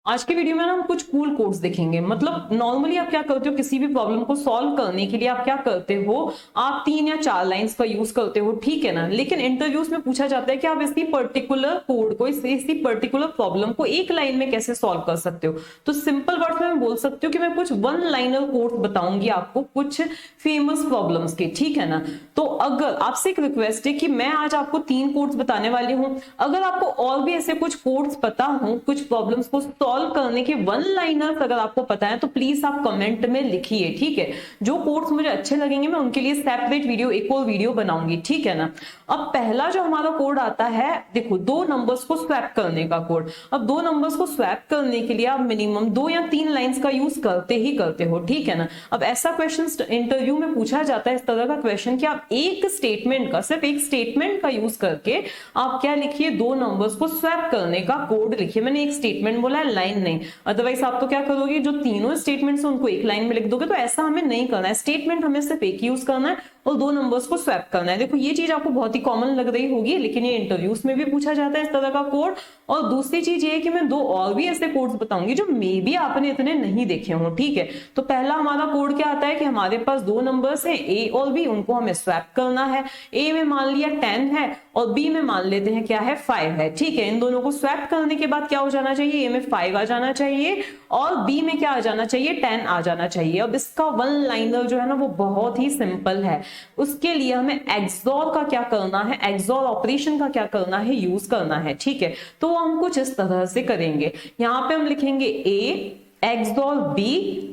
आज के वीडियो में ना हम कुछ कूल कोड्स देखेंगे। मतलब नॉर्मली आप क्या करते हो, किसी भी प्रॉब्लम को सॉल्व करने के लिए आप क्या करते हो, आप 3 या 4 लाइंस का यूज करते हो, ठीक है ना। लेकिन इंटरव्यूज में पूछा जाता है कि आप इसी पर्टिकुलर कोड को, इसी पर्टिकुलर प्रॉब्लम को एक लाइन में कैसे सॉल्व कर सकते हो। तो सिंपल वर्ड्स में मैं बोल सकती हूँ कि मैं कुछ वन लाइनर कोड्स बताऊंगी आपको कुछ फेमस प्रॉब्लम्स के, ठीक है ना। तो अगर आपसे एक रिक्वेस्ट है कि मैं आज आपको 3 कोड्स बताने वाली हूँ, अगर आपको और भी ऐसे कुछ कोड्स पता हो, कुछ प्रॉब्लम्स को सॉल्व करने के वन लाइनर्स अगर आपको पता है तो प्लीज आप कमेंट में लिखिए, ठीक है। जो कोड्स मुझे अच्छे लगेंगे मैं उनके लिए सेपरेट वीडियो, एक और वीडियो बनाऊंगी, ठीक है ना। अब पहला जो हमारा कोड आता है, देखो 2 नंबर्स को स्वैप करने का कोड। अब 2 नंबर्स को स्वैप करने के लिए आप मिनिमम 2 या 3 लाइंस का यूज करते ही करते हो, ठीक है ना। अब ऐसा क्वेश्चन इंटरव्यू में पूछा जाता है, इस तरह का क्वेश्चन कि आप एक स्टेटमेंट का, सिर्फ एक स्टेटमेंट का यूज करके आप क्या लिखिए, 2 नंबर्स को स्वैप करने का कोड लिखिए। मैंने एक स्टेटमेंट बोला है, लाइन नहीं। अदरवाइज आप तो क्या करोगे, जो तीनों स्टेटमेंट्स उनको एक लाइन में लिख दोगे। तो ऐसा हमें नहीं करना है, स्टेटमेंट हमें सिर्फ एक यूज करना है और 2 नंबर्स को स्वैप करना है। देखो ये चीज आपको बहुत ही कॉमन लग रही होगी, लेकिन ये इंटरव्यूज में भी पूछा जाता है इस तरह का कोड। और दूसरी चीज ये है कि मैं 2 और भी ऐसे कोड्स बताऊंगी जो मे बी आपने इतने नहीं देखे हो, ठीक है। तो पहला हमारा कोड क्या आता है कि हमारे पास 2 नंबर्स हैं ए और बी, उनको हमें स्वैप करना है। ए में मान लिया 10 है और बी में मान लेते हैं क्या है, 5 है, ठीक है। इन दोनों को स्वैप करने के बाद क्या हो जाना चाहिए, ए में 5 आ जाना चाहिए और बी में क्या आ जाना चाहिए, 10 आ जाना चाहिए। अब इसका वन लाइनर जो है ना वो बहुत ही सिंपल है। उसके लिए हमें एक्सॉर का क्या करना है, एक्सॉर ऑपरेशन का क्या करना है, यूज करना है, ठीक है। तो हम कुछ इस तरह से करेंगे, यहां पे हम लिखेंगे ए एक्सॉर बी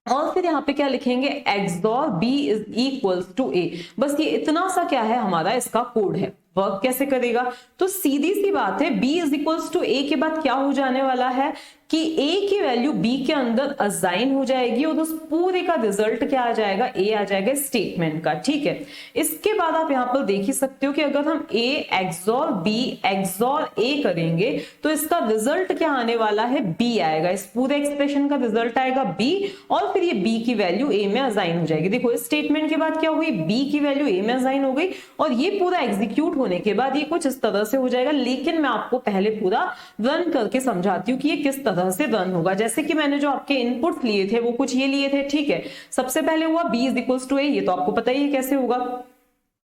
और फिर यहाँ पे क्या लिखेंगे, XOR b is equals to a. बस ये इतना सा क्या है हमारा इसका कोड है। वर्क कैसे करेगा, तो सीधी सी बात है, b इज इक्वल्स टू ए के बाद क्या हो जाने वाला है कि a की वैल्यू b के अंदर असाइन हो जाएगी और उस पूरे का रिजल्ट क्या आ जाएगा, a आ जाएगा स्टेटमेंट का, ठीक है। इसके बाद आप यहां पर देख ही सकते हो कि अगर हम a XOR b XOR a करेंगे तो इसका रिजल्ट क्या आने वाला है, b आएगा। इस पूरे एक्सप्रेशन का रिजल्ट आएगा b और फिर ये b की वैल्यू a में असाइन हो जाएगी। देखो इस स्टेटमेंट के बाद क्या हुई, b की वैल्यू a में असाइन हो गई और ये पूरा एग्जीक्यूट होने के बाद ये कुछ इस तरह से हो जाएगा। लेकिन मैं आपको पहले पूरा रन करके समझाती हूँ कि ये किस तरह से रन होगा। जैसे कि मैंने जो आपके इनपुट लिए थे वो कुछ ये लिए थे, ठीक है। सबसे पहले हुआ b इज इक्वल्स टू ए, ये तो आपको पता ही है कैसे होगा।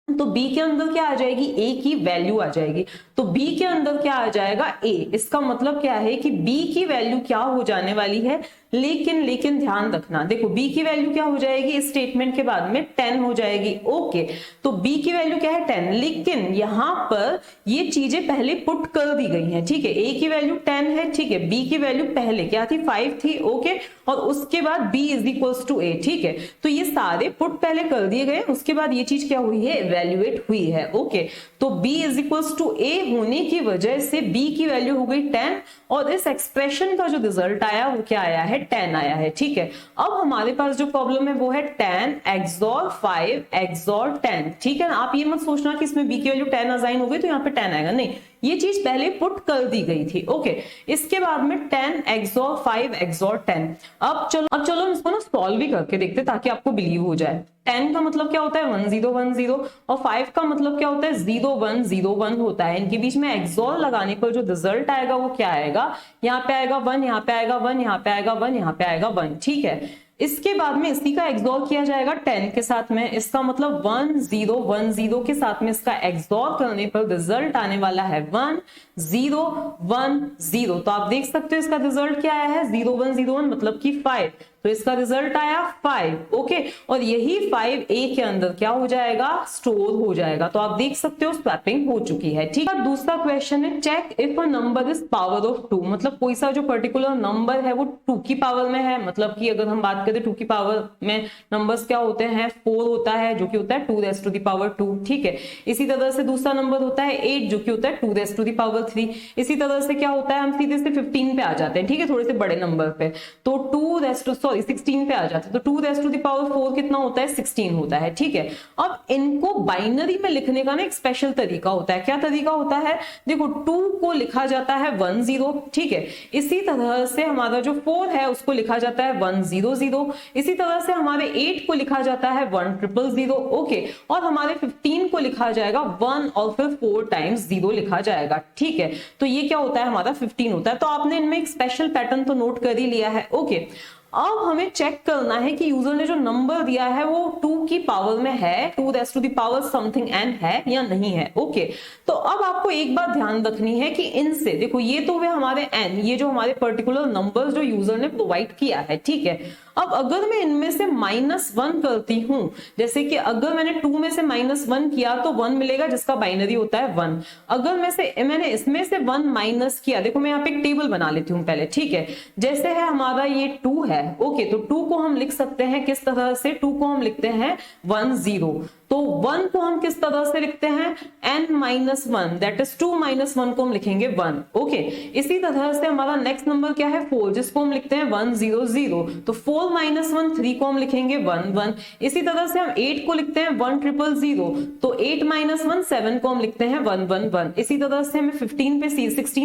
तो b के अंदर क्या आ जाएगी, a की वैल्यू आ जाएगी। तो b के अंदर क्या आ जाएगा, a। इसका मतलब क्या है कि b की वैल्यू क्या हो जाने वाली है, लेकिन ध्यान रखना, देखो b की वैल्यू क्या हो जाएगी, इस स्टेटमेंट के बाद में 10 हो जाएगी, ओके। तो b की वैल्यू क्या है, 10, लेकिन यहां पर ये चीजें पहले पुट कर दी गई हैं, ठीक है। a की वैल्यू 10 है, ठीक है। b की वैल्यू पहले क्या थी, 5 थी, ओके। और उसके बाद b is equals to a, ठीक है। तो ये सारे पुट पहले कर दिए गए, उसके बाद ये चीज क्या हुई है, इवैल्यूएट हुई है, ओके। तो b is equals to a होने की वजह से b की वैल्यू हो गई 10 और इस एक्सप्रेशन का जो रिजल्ट आया वो क्या आया है, 10 आया है, ठीक है। अब हमारे पास जो प्रॉब्लम है वो है 10 एक्सॉर 5 एक्सॉर 10, ठीक है ना। आप ये मत सोचना कि इसमें b की वैल्यू 10 असाइन हो गई तो यहाँ पे 10 आएगा, नहीं, ये चीज पहले पुट कर दी गई थी, ओके। इसके बाद में 10 एक्सॉर 5 एक्सॉर 10। अब चलो हम इसको ना सॉल्व भी करके देखते ताकि आपको बिलीव हो जाए। 10 का मतलब क्या होता है, 1010 और 5 का मतलब क्या होता है, 0101 होता है। इनके बीच में एक्सॉर लगाने पर जो रिजल्ट आएगा वो क्या आएगा, यहाँ पे आएगा 1, यहाँ पे आएगा 1, यहाँ पे आएगा 1, यहाँ पे आएगा 1, ठीक है। इसके बाद में इसी का एक्सॉर किया जाएगा 10 के साथ में, इसका मतलब 1010 के साथ में इसका एक्सॉर करने पर रिजल्ट आने वाला है 1010। तो आप देख सकते हो इसका रिजल्ट क्या आया है, 0101 मतलब कि 5, तो इसका रिजल्ट आया 5, ओके। और यही 5 a के अंदर क्या हो जाएगा, स्टोर हो जाएगा। तो आप देख सकते हो स्वैपिंग हो चुकी है, ठीक है। दूसरा क्वेश्चन है, check if a number is power of 2, मतलब कोई सा जो पर्टिकुलर नंबर है वो 2 की पावर में है। मतलब कि अगर हम बात करें 2 की पावर में नंबर्स क्या होते हैं, 4 होता है जो कि होता है 2 रेज़ टू द पावर 2, ठीक है। इसी तरह से दूसरा नंबर होता है 8 जो कि होता है 2 रेज़ टू द पावर 3। इसी तरह से क्या होता है, हम सीधे से 15 पे आ जाते हैं, ठीक है, थोड़े से बड़े नंबर पे। तो 16 पे आ जाते हैं, तो 2 रेज़ टू द पावर 4 कितना होता है, 16 होता है, ठीक है। अब इनको बाइनरी में लिखने का ना एक स्पेशल तरीका होता है। क्या तरीका होता है, देखो 2 को लिखा जाता है 10, ठीक है। इसी तरह से हमारा जो 4 है उसको लिखा जाता है 100 0, इसी तरह से हमारे 8 को लिखा जाता है 100, ओके, और हमारे 15 को लिखा जाएगा 1 और फिर 4 टाइम्स 0 लिखा जाएगा, ठीक है। तो ये क्या होता है, हमारा 15 होता है। तो आपने इनमें एक स्पेशल पैटर्न तो नोट कर ही लिया है, ओके। अब हमें चेक करना है कि यूजर ने जो नंबर दिया है वो 2 की पावर में है, 2 raise to the power something n है या नहीं है, ओके। तो अब आपको एक बात ध्यान रखनी है कि इनसे देखो, ये तो वे हमारे n, ये जो हमारे पर्टिकुलर नंबर्स जो यूजर ने प्रोवाइड किया है, ठीक है। अब अगर मैं इनमें से -1 करती हूं, जैसे कि अगर मैंने 2 में से -1 किया तो 1 मिलेगा जिसका बाइनरी होता है 1। अगर मैंने इसमें से 1 माइनस किया, देखो मैं यहाँ पे एक टेबल बना लेती हूँ पहले, ठीक है। जैसे है हमारा ये 2 है, ओके, तो 2 को हम लिख सकते हैं किस तरह से, 2 को हम लिखते हैं 1 0, तो 1 को हम किस तरह से लिखते हैं, n-1, दैट इज 2 - 1 को हम लिखेंगे 1, ओके। इसी तरह से हमारा नेक्स्ट नंबर क्या है 4, जिसको हम लिखते हैं 1 0 0, तो 4 - 1 3 को हम लिखेंगे 1 1। इसी तरह से हम 8 को लिखते हैं 1 0 0, तो 8 - 1 7 को हम लिखते हैं 1 1 1। इसी तरह से हमें 16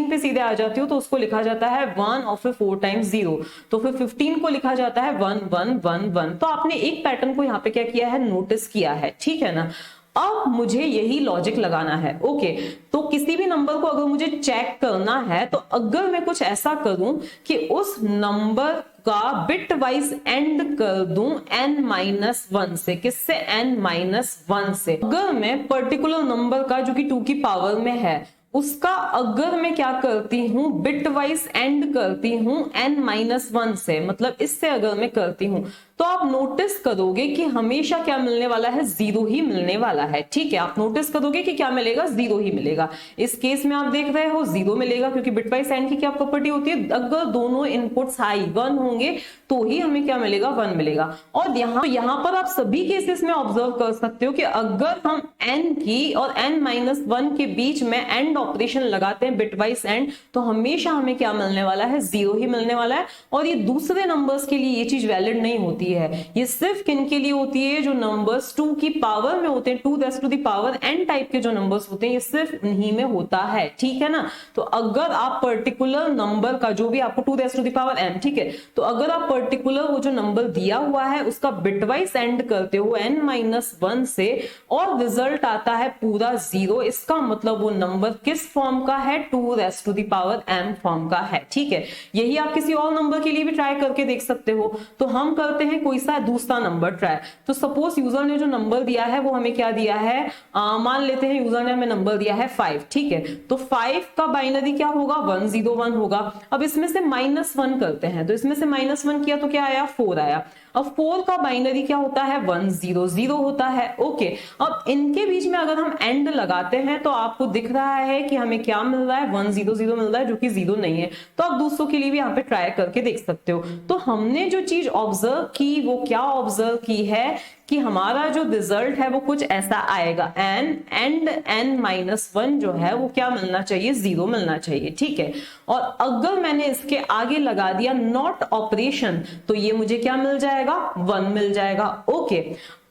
पे सीधे आ जाती हो तो उसको लिखा जाता है 1 और फिर 4 टाइम्स 0, तो फिर 15 को लिखा जाता है 1 1 1 1। तो आपने एक पैटर्न को यहाँ पे क्या किया है, नोटिस किया है, ठीक है ना। अब मुझे यही लॉजिक लगाना है, ओके। तो किसी भी नंबर को अगर मुझे चेक करना है, तो अगर मैं कुछ ऐसा करूं कि उस नंबर का बिट वाइज एंड कर दूं n-1 से, किससे, n-1 से। अगर मैं पर्टिकुलर नंबर का जो कि 2 की पावर में है, उसका अगर मैं क्या करती हूं, बिट वाइज एंड करती हूं n-1 से, मतलब इससे अगर मैं करती हूं, तो आप नोटिस करोगे कि हमेशा क्या मिलने वाला है, 0 ही मिलने वाला है, ठीक है। आप नोटिस करोगे कि क्या मिलेगा, 0 ही मिलेगा। इस केस में आप देख रहे हो 0 मिलेगा, क्योंकि बिटवाइज एंड की क्या प्रॉपर्टी होती है, अगर दोनों इनपुट्स हाई 1 होंगे तो ही हमें क्या मिलेगा, 1 मिलेगा। और यहाँ पर आप सभी केसेस में ऑब्जर्व कर सकते हो कि अगर हम n की और n-1 के बीच में एंड ऑपरेशन लगाते हैं, बिटवाइज एंड, तो हमेशा हमें क्या मिलने वाला है, 0 ही मिलने वाला है। और ये दूसरे नंबर्स के लिए ये चीज वैलिड नहीं होती है, ये सिर्फ किन के लिए होती है, जो नंबर्स 2 की पावर में होते हैं, 2 raise to the power n type के जो नंबर्स होते हैं, ये सिर्फ उन्हीं में होता है, ठीक है ना। तो अगर आप पर्टिकुलर नंबर का जो भी आपको 2 raise to the power n, ठीक है, तो अगर आप पर्टिकुलर वो जो नंबर दिया हुआ है उसका बिटवाइज एंड करते हो n-1 से और रिजल्ट आता है पूरा 0, इसका मतलब वो नंबर किस फॉर्म का है, 2 raise to the power m form का है, ठीक है। यही आप किसी और नंबर के लिए भी ट्राई करके देख सकते हो। तो हम करते हैं कोई सा दूसरा नंबर ट्राई। तो सपोज यूजर ने जो नंबर दिया है वो हमें क्या दिया है, मान लेते हैं यूजर ने हमें नंबर दिया है 5, ठीक है। तो 5 का बाइनरी क्या होगा, 1 0 1 होगा। अब इसमें से -1 करते हैं, तो इसमें से -1 किया तो क्या आया, 4 आया। अब 4 का बाइनरी क्या होता है, 1 0 0 होता है, ओके। अब इनके बीच में अगर हम एंड लगाते हैं तो आपको दिख रहा है कि हमें क्या मिल रहा है, 1 0 0 मिल रहा है, जो कि 0 नहीं है। तो आप दूसरों के लिए भी यहाँ पे ट्राई करके देख सकते हो। तो हमने जो चीज ऑब्जर्व की वो क्या ऑब्जर्व की है कि हमारा जो रिजल्ट है वो कुछ ऐसा आएगा, n-1 जो है वो क्या मिलना चाहिए, 0 मिलना चाहिए, ठीक है। और अगर मैंने इसके आगे लगा दिया नॉट ऑपरेशन, तो ये मुझे क्या मिल जाएगा, 1 मिल जाएगा, ओके।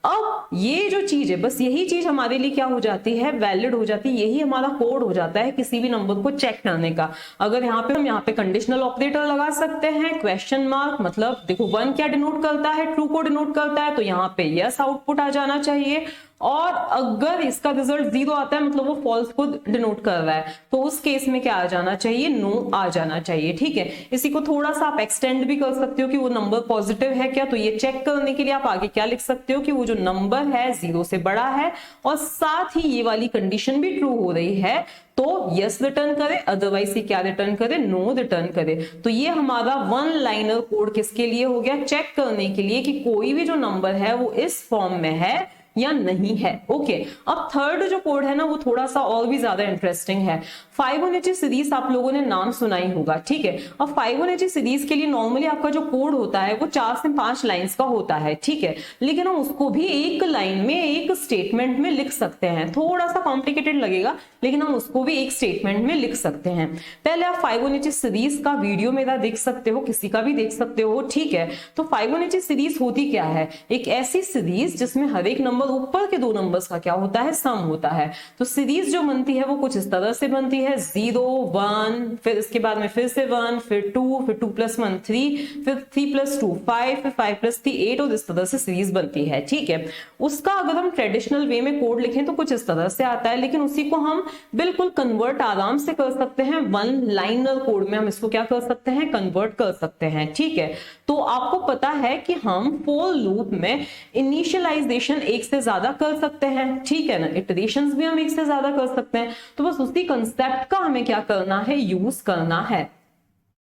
अब ये जो चीज है, बस यही चीज हमारे लिए क्या हो जाती है, वैलिड हो जाती है। यही हमारा कोड हो जाता है किसी भी नंबर को चेक करने का। अगर यहाँ पे हम यहाँ पे कंडीशनल ऑपरेटर लगा सकते हैं, क्वेश्चन मार्क, मतलब देखो 1 क्या डिनोट करता है, ट्रू को डिनोट करता है, तो यहाँ पे यस आउटपुट आ जाना चाहिए। और अगर इसका रिजल्ट 0 आता है, मतलब वो फॉल्स को डिनोट कर रहा है, तो उस केस में क्या आ जाना चाहिए, नो आ जाना चाहिए, ठीक है। इसी को थोड़ा सा आप एक्सटेंड भी कर सकते हो कि वो नंबर पॉजिटिव है क्या। तो ये चेक करने के लिए आप आगे क्या लिख सकते हो कि वो जो नंबर है 0 से बड़ा है और साथ ही ये वाली कंडीशन भी ट्रू हो रही है, तो यस रिटर्न करे, अदरवाइज ये क्या रिटर्न करे, नो रिटर्न करे। तो ये हमारा 1 लाइनर कोड किसके लिए हो गया, चेक करने के लिए कि कोई भी जो नंबर है वो इस फॉर्म में है या नहीं है, ओके। अब थर्ड जो कोड है ना वो थोड़ा सा और भी ज्यादा इंटरेस्टिंग है। 518 सीरीज आप लोगों ने नाम सुना ही होगा, ठीक है। अब 518 सीरीज के लिए नॉर्मली आपका जो कोड होता है वो 4 से 5 लाइंस का होता है, ठीक है। लेकिन हम उसको भी एक लाइन में, एक स्टेटमेंट में लिख सकते हैं। थोड़ा सा कॉम्प्लिकेटेड लगेगा, लेकिन हम उसको भी एक स्टेटमेंट में लिख सकते हैं। पहले आप 518 सीरीज का वीडियो मेरा देख सकते हो, किसी का भी देख सकते हो, ठीक है। तो 518 सीरीज होती क्या है, एक ऐसी सीरीज जिसमें हर एक नंबर और ऊपर के 2 नंबर्स का क्या होता है, सम होता है। तो सीरीज जो बनती है वो कुछ इस तरह से बनती है 0 1, फिर इसके बाद में फिर से 1, फिर 2, फिर 2 + 1 3, फिर 3 + 2 5, फिर 5 + 3 8 और इस तरह से सीरीज बनती है। ठीक है, उसका अगर हम ट्रेडिशनल वे में कोड लिखें तो कुछ इस तरह से आता है, लेकिन उसी को हम बिल्कुल कन्वर्ट आराम से कर सकते हैं 1 लाइनर कोड में। हम इसको क्या कर सकते हैं, कन्वर्ट कर सकते हैं। ठीक है, तो आपको पता है कि हम फॉर लूप में इनिशियलाइजेशन एक से ज्यादा कर सकते हैं, ठीक है ना, इटरेशंस भी हम एक से ज्यादा कर सकते हैं। तो बस उसी कंसेप्ट का हमें क्या करना है, यूज करना है।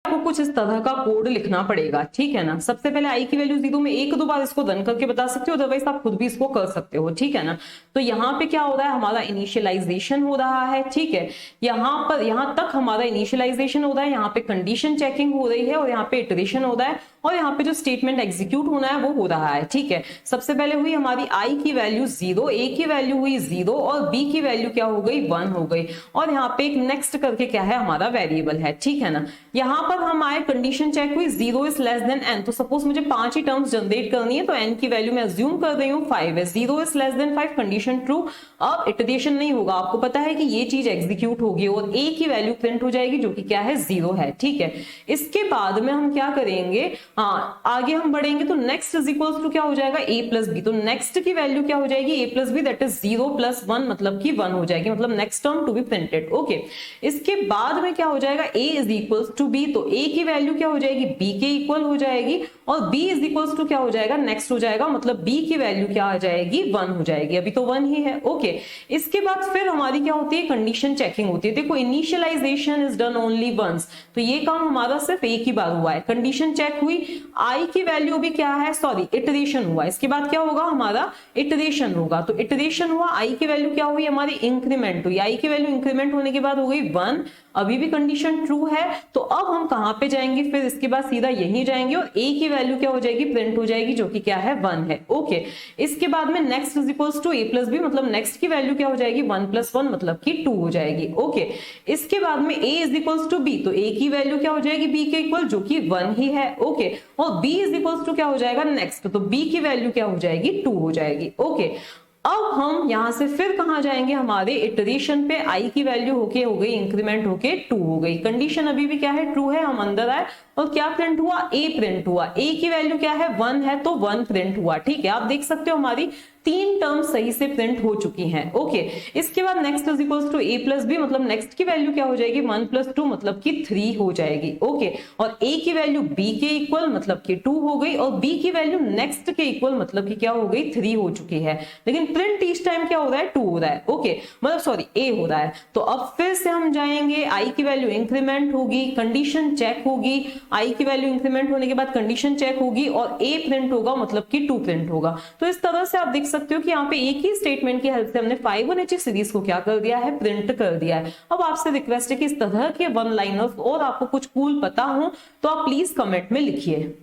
आपको कुछ इस तरह का कोड लिखना पड़ेगा, ठीक है ना। सबसे पहले आई की वैल्यू 0 में 1-2 बार इसको रन करके बता सकते हो, अदरवाइज आप खुद भी इसको कर सकते हो, ठीक है ना। तो यहाँ पे क्या हो रहा है, हमारा इनिशियलाइजेशन हो रहा है, ठीक है। यहाँ तक हमारा इनिशियलाइजेशन हो रहा है, यहाँ पे कंडीशन चेकिंग हो रही है और यहाँ पे इटरेशन हो रहा है, और यहाँ पे जो स्टेटमेंट एग्जीक्यूट होना है वो हो रहा है, ठीक है। सबसे पहले हुई हमारी आई की वैल्यू 0, ए की वैल्यू हुई 0 और बी की वैल्यू क्या हो गई, 1 हो गई। और यहाँ पे एक नेक्स्ट करके क्या है, हमारा वेरिएबल है, ठीक है ना। यहाँ पर हम आए, कंडीशन चेक हुई 0 इज लेस देन n, तो सपोज मुझे 5 ही टर्म्स जनरेट करनी है, तो n की वैल्यू मैं अज्यूम कर रही हूँ 5 है, 0 is less than 5, condition true. अब इटरेशन नहीं होगा, आपको पता है कि ये चीज एग्जीक्यूट होगी और a की वैल्यू प्रिंट हो जाएगी जो कि क्या है, 0 है, ठीक है। इसके बाद में हम क्या करेंगे, हाँ आगे हम बढ़ेंगे तो नेक्स्ट इज इक्वल्स टू क्या हो जाएगा, a प्लस बी। तो नेक्स्ट की वैल्यू क्या हो जाएगी, a plus b, that is 0 + 1 मतलब कि 1 हो जाएगी, मतलब next term to be printed, okay. इसके बाद में क्या हो जाएगा, a is equals to b, तो a की वैल्यू क्या हो जाएगी, b के इक्वल हो जाएगी, और b इज इक्वल्स टू क्या हो जाएगा, नेक्स्ट हो जाएगा, मतलब b की वैल्यू क्या आ जाएगी, 1 हो जाएगी, अभी तो 1 ही है, ओके। इसके बाद फिर हमारी क्या होती है, कंडीशन चेकिंग होती है। देखो initialization is done only once, तो ये काम हमारा सिर्फ एक ही बार हुआ है। कंडीशन चेक हुई, आई की वैल्यू भी क्या है, सॉरी इटरेशन हुआ, इसके बाद क्या होगा, हमारा इटरेशन होगा। तो इटरेशन हुआ, आई की वैल्यू क्या हुई, हमारी इंक्रीमेंट हुई, आई की वैल्यू इंक्रीमेंट होने के बाद हो गई 1, अभी भी कंडीशन ट्रू है। तो अब हम कहां पे जाएंगे, फिर इसके बाद सीधा यहीं जाएंगे और a की वैल्यू क्या हो जाएगी, प्रिंट हो जाएगी, जो कि क्या है, 1 है, ओके। इसके बाद में next is equals to a plus b, मतलब नेक्स्ट की वैल्यू क्या हो जाएगी, 1 + 1 मतलब कि 2 हो जाएगी, ओके। इसके बाद में a is equals to b, तो a की वैल्यू क्या हो जाएगी, b के इक्वल, जो कि 1 ही है, ओके। और b इज इक्वल्स टू क्या हो जाएगा, नेक्स्ट, तो b की वैल्यू क्या हो जाएगी, 2 हो जाएगी, ओके। अब हम यहां से फिर कहां जाएंगे, हमारे इटरेशन पे आई की वैल्यू होके हो गई, इंक्रीमेंट होके 2 हो गई, कंडीशन अभी भी क्या है, ट्रू है। हम अंदर आए और क्या प्रिंट हुआ, a प्रिंट हुआ, a की वैल्यू क्या है, 1 है, तो 1 प्रिंट हुआ, ठीक है। आप देख सकते हो हमारी 3 टर्म सही से प्रिंट हो चुकी हैं, ओके। इसके बाद next is equals to a plus b, मतलब नेक्स्ट की वैल्यू क्या हो जाएगी, 1 + 2 मतलब कि 3 हो जाएगी, ओके। और a की वैल्यू b के इक्वल मतलब कि 2 हो गई, और b की वैल्यू नेक्स्ट के इक्वल मतलब कि क्या हो गई, 3 हो चुकी है। लेकिन प्रिंट इस टाइम क्या हो रहा है, 2 हो रहा है, ओके, मतलब सॉरी a हो रहा है। तो अब फिर से हम जाएंगे, i की वैल्यू इंक्रीमेंट होगी, कंडीशन चेक होगी, i की वैल्यू इंक्रीमेंट होने के बाद कंडीशन चेक होगी और a प्रिंट होगा, मतलब कि 2 प्रिंट होगा। तो इस तरह से आप देख सकते हो कि यहाँ पे एक ही स्टेटमेंट की हेल्प से हमने 5 और h सीरीज को क्या कर दिया है, प्रिंट कर दिया है। अब आपसे रिक्वेस्ट है कि इस तरह के 1 लाइनर्स और आपको कुछ कूल पता हो तो आप प्लीज कमेंट में लिखिए।